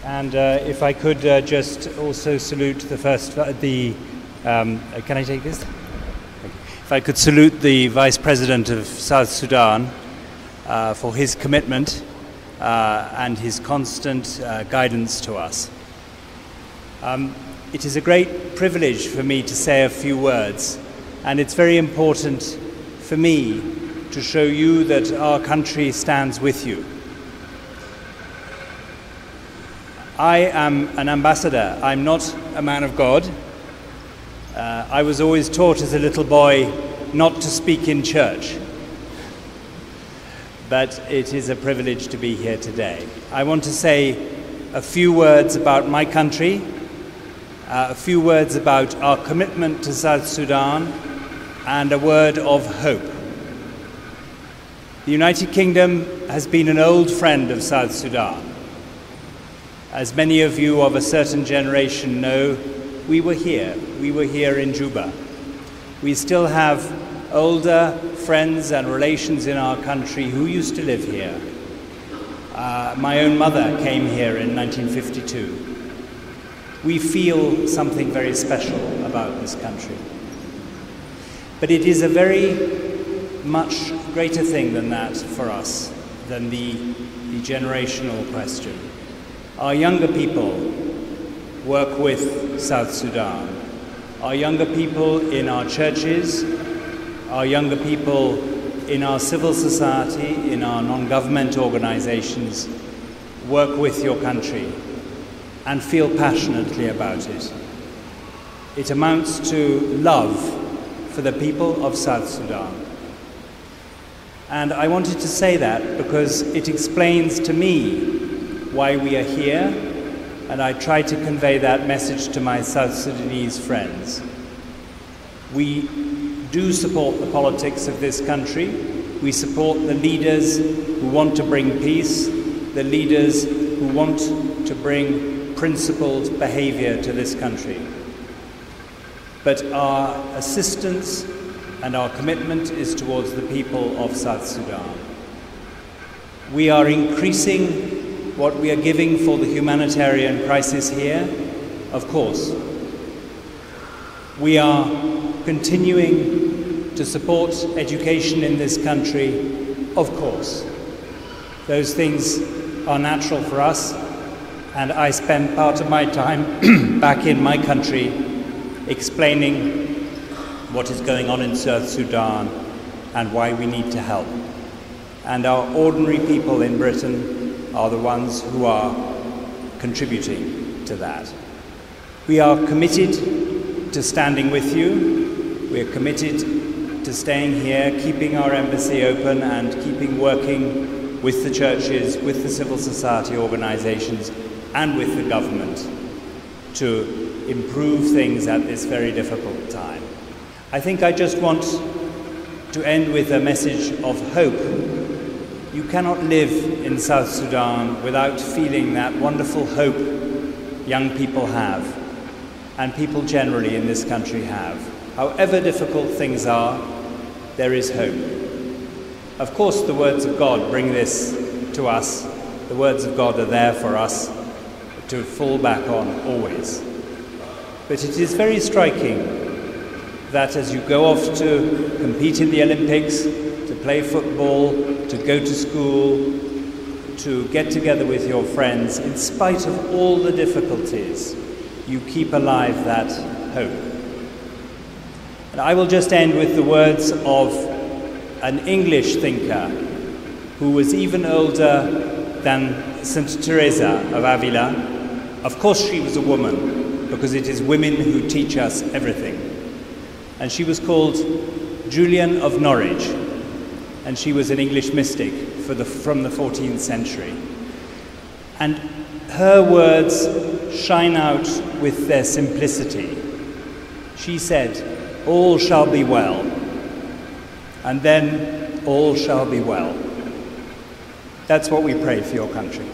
And if I could just also salute the can I take this? If I could salute the Vice President of South Sudan for his commitment and his constant guidance to us. It is a great privilege for me to say a few words, and it's very important for me to show you that our country stands with you. I am an ambassador. I'm not a man of God. I was always taught as a little boy not to speak in church. But it is a privilege to be here today. I want to say a few words about my country, a few words about our commitment to South Sudan, and a word of hope. The United Kingdom has been an old friend of South Sudan. As many of you of a certain generation know, we were here in Juba. We still have older friends and relations in our country who used to live here. My own mother came here in 1952. We feel something very special about this country. But it is a very much greater thing than that for us, than the generational question. Our younger people work with South Sudan. Our younger people in our churches, our younger people in our civil society, in our non-government organizations, work with your country and feel passionately about it. It amounts to love for the people of South Sudan. And I wanted to say that because it explains to me why we are here, and I try to convey that message to my South Sudanese friends. We do support the politics of this country. We support the leaders who want to bring peace, the leaders who want to bring principled behavior to this country. But our assistance and our commitment is towards the people of South Sudan. We are increasing what we are giving for the humanitarian crisis here, of course. We are continuing to support education in this country, of course. Those things are natural for us, and I spend part of my time back in my country explaining what is going on in South Sudan and why we need to help. And our ordinary people in Britain are the ones who are contributing to that. We are committed to standing with you. We are committed to staying here, keeping our embassy open and keeping working with the churches, with the civil society organizations and with the government to improve things at this very difficult time. I think I just want to end with a message of hope. You cannot live in South Sudan without feeling that wonderful hope young people have, and people generally in this country have. However difficult things are, there is hope. Of course, the words of God bring this to us. The words of God are there for us to fall back on always. But it is very striking that as you go off to compete in the Olympics, to play football, to go to school, to get together with your friends, in spite of all the difficulties, you keep alive that hope. And I will just end with the words of an English thinker who was even older than St Theresa of Avila. Of course she was a woman, because it is women who teach us everything. And she was called Julian of Norwich, and she was an English mystic from the 14th century. And her words shine out with their simplicity. She said, "All shall be well," and then all shall be well. That's what we pray for your country.